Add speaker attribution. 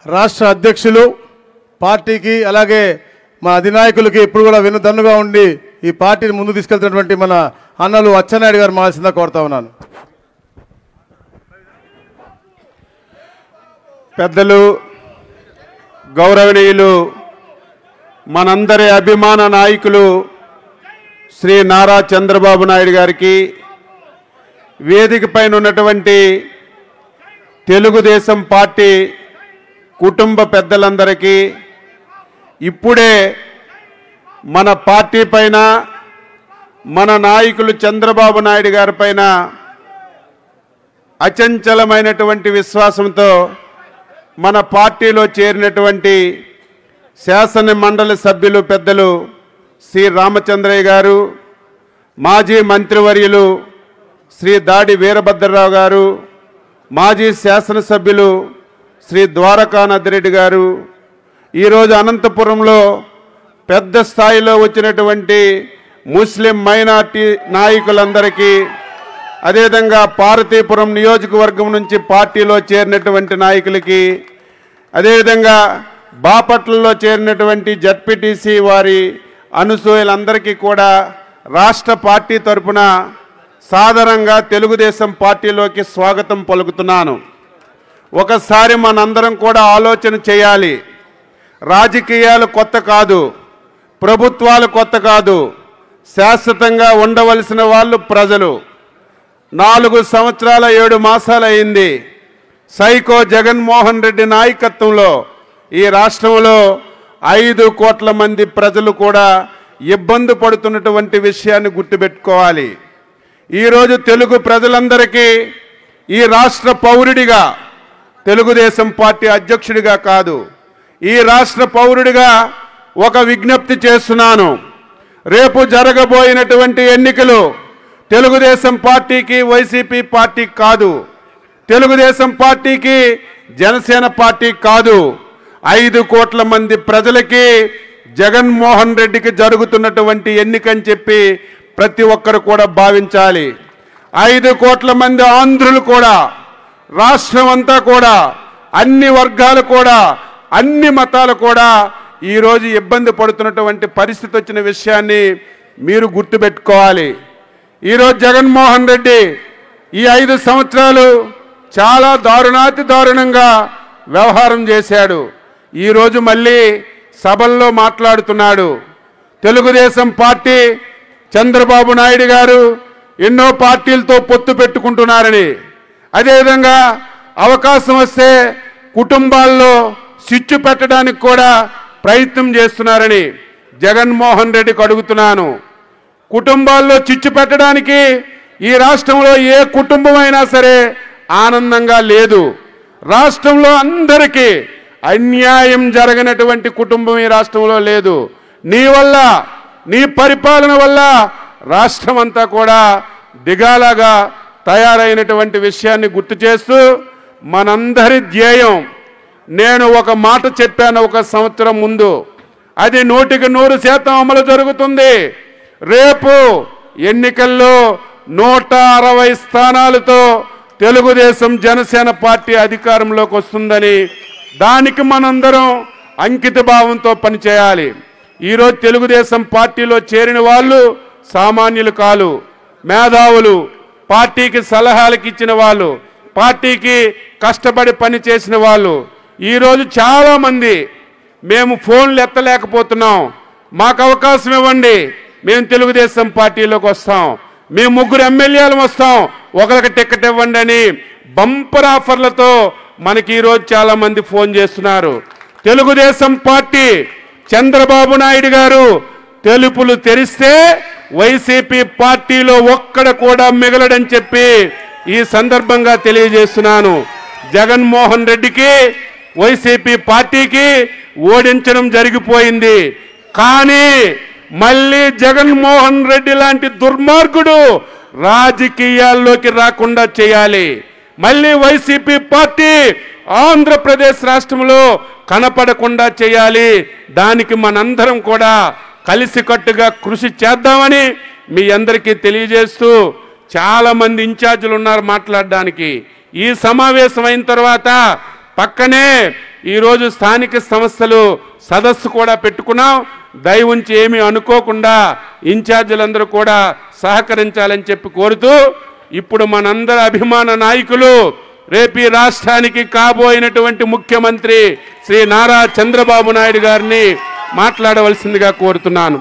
Speaker 1: రాష్ట్ర అధ్యక్షులు పార్టీకి అలాగే మా అధినాయకులకి ఇప్పుడు కూడా వెన్నుదన్నుగా ఉండి ఈ పార్టీని ముందు తీసుకెళ్తున్నటువంటి మన అన్నలు అచ్చెన్నాయుడు గారు మాల్సిందా కోరుతా ఉన్నాను.
Speaker 2: పెద్దలు, గౌరవనీయులు, మనందరి అభిమాన నాయకులు శ్రీ నారా చంద్రబాబు నాయుడు గారికి, వేదిక పైన ఉన్నటువంటి తెలుగుదేశం పార్టీ కుటుంబ పెద్దలందరికీ, ఇప్పుడే మన పార్టీ పైన, మన నాయకులు చంద్రబాబు నాయుడు గారి పైన అచంచలమైనటువంటి విశ్వాసంతో మన పార్టీలో చేరినటువంటి శాసన మండలి సభ్యులు పెద్దలు శ్రీ రామచంద్రయ్య గారు, మాజీ మంత్రివర్యులు శ్రీ దాడి వీరభద్రరావు గారు, మాజీ శాసనసభ్యులు శ్రీ ద్వారకానాథరెడ్డి గారు, ఈరోజు అనంతపురంలో పెద్ద స్థాయిలో వచ్చినటువంటి ముస్లిం మైనార్టీ నాయకులందరికీ, అదేవిధంగా పార్వతీపురం నియోజకవర్గం నుంచి పార్టీలో చేరినటువంటి నాయకులకి, అదేవిధంగా బాపట్లలో చేరినటువంటి జడ్పీటీసీ వారి అనుసూయులందరికీ కూడా రాష్ట్ర పార్టీ తరపున సాధారణంగా తెలుగుదేశం పార్టీలోకి స్వాగతం పలుకుతున్నాను. ఒకసారి మనందరం కూడా ఆలోచన చేయాలి. రాజకీయాలు కొత్త కాదు, ప్రభుత్వాలు కొత్త కాదు, శాశ్వతంగా ఉండవలసిన వాళ్ళు ప్రజలు. 4 సంవత్సరాల 7 మాసాలు అయింది సైకో జగన్మోహన్ రెడ్డి నాయకత్వంలో ఈ రాష్ట్రంలో 5 కోట్ల మంది ప్రజలు కూడా ఇబ్బంది పడుతున్నటువంటి విషయాన్ని గుర్తుపెట్టుకోవాలి. ఈరోజు తెలుగు ప్రజలందరికీ ఈ రాష్ట్ర పౌరుడిగా, తెలుగుదేశం పార్టీ అధ్యక్షుడిగా కాదు, ఈ రాష్ట్ర పౌరుడిగా ఒక విజ్ఞప్తి చేస్తున్నాను. రేపు జరగబోయినటువంటి ఎన్నికలు తెలుగుదేశం పార్టీకి, వైసీపీ పార్టీ కాదు, తెలుగుదేశం పార్టీకి, జనసేన పార్టీ కాదు, 5 కోట్ల మంది ప్రజలకి జగన్మోహన్ రెడ్డికి జరుగుతున్నటువంటి ఎన్నికని చెప్పి ప్రతి ఒక్కరు కూడా భావించాలి. 5 కోట్ల మంది ఆంధ్రులు కూడా, రాష్ట్రం అంతా కూడా, అన్ని వర్గాలు కూడా, అన్ని మతాలు కూడా ఈరోజు ఇబ్బంది పడుతున్నటువంటి పరిస్థితి వచ్చిన విషయాన్ని మీరు గుర్తుపెట్టుకోవాలి. ఈరోజు జగన్మోహన్ రెడ్డి ఈ 5 సంవత్సరాలు చాలా దారుణాతి దారుణంగా వ్యవహారం చేశాడు. ఈరోజు మళ్ళీ సభల్లో మాట్లాడుతున్నాడు. తెలుగుదేశం పార్టీ, చంద్రబాబు నాయుడు గారు ఎన్నో పార్టీలతో పొత్తు పెట్టుకుంటున్నారని, అదేవిధంగా అవకాశం వస్తే కుటుంబాల్లో చిచ్చు పెట్టడానికి కూడా ప్రయత్నం చేస్తున్నారని జగన్మోహన్ రెడ్డికి అడుగుతున్నాను. కుటుంబాల్లో చిచ్చు పెట్టడానికి ఈ రాష్ట్రంలో ఏ కుటుంబమైనా సరే ఆనందంగా లేదు. రాష్ట్రంలో అందరికీ అన్యాయం జరగనటువంటి కుటుంబం ఈ రాష్ట్రంలో లేదు. నీ వల్ల, నీ పరిపాలన వల్ల రాష్ట్రం అంతా కూడా దిగాలాగా తయారైనటువంటి విషయాన్ని గుర్తు చేస్తూ, మనందరి ధ్యేయం, నేను ఒక మాట చెప్పాను 1 సంవత్సరం ముందు, అది 100% అమలు జరుగుతుంది. రేపు ఎన్నికల్లో 160 స్థానాలతో తెలుగుదేశం జనసేన పార్టీ అధికారంలోకి వస్తుందని, దానికి మనందరం అంకిత భావంతో పనిచేయాలి. ఈరోజు తెలుగుదేశం పార్టీలో చేరిన వాళ్ళు సామాన్యులు కాదు, మేధావులు, పార్టీకి సలహాలకు ఇచ్చిన వాళ్ళు, పార్టీకి కష్టపడి పని చేసిన వాళ్ళు. ఈరోజు చాలామంది మేము ఫోన్లు ఎత్తలేకపోతున్నాం, మాకు అవకాశం ఇవ్వండి, మేము తెలుగుదేశం పార్టీలోకి వస్తాం, మేము 3 ఎమ్మెల్యేలు వస్తాం, ఒకరికి టికెట్ ఇవ్వండి అని బంపర్ ఆఫర్లతో మనకి ఈరోజు చాలామంది ఫోన్ చేస్తున్నారు. తెలుగుదేశం పార్టీ, చంద్రబాబు నాయుడు గారు తెలుపులు తెరిస్తే వైసీపీ పార్టీలో ఒక్కడ కూడా మిగలడని చెప్పి ఈ సందర్భంగా తెలియజేస్తున్నాను. జగన్మోహన్ రెడ్డికి, వైసీపీ పార్టీకి ఓడించడం జరిగిపోయింది. కానీ మళ్ళీ జగన్మోహన్ రెడ్డి లాంటి దుర్మార్గుడు రాజకీయాల్లోకి రాకుండా చేయాలి. మళ్ళీ వైసీపీ పార్టీ ఆంధ్రప్రదేశ్ రాష్ట్రంలో కనపడకుండా చేయాలి. దానికి మనందరం కూడా కలిసికట్టుగా కృషి చేద్దామని మీ అందరికీ తెలియజేస్తూ, చాలా మంది ఇన్ఛార్జీలు ఉన్నారు మాట్లాడడానికి. ఈ సమావేశం అయిన తర్వాత పక్కనే ఈరోజు స్థానిక సంస్థలు సదస్సు కూడా పెట్టుకున్నాం. దయవుంచి ఏమీ అనుకోకుండా ఇన్ఛార్జీలందరూ కూడా సహకరించాలని చెప్పి కోరుతూ, ఇప్పుడు మనందరి అభిమాన నాయకులు రేపు ఈ రాష్ట్రానికి కాబోయినటువంటి ముఖ్యమంత్రి శ్రీ నారా చంద్రబాబు నాయుడు గారిని మాట్లాడవలసిందిగా కోరుతున్నాను.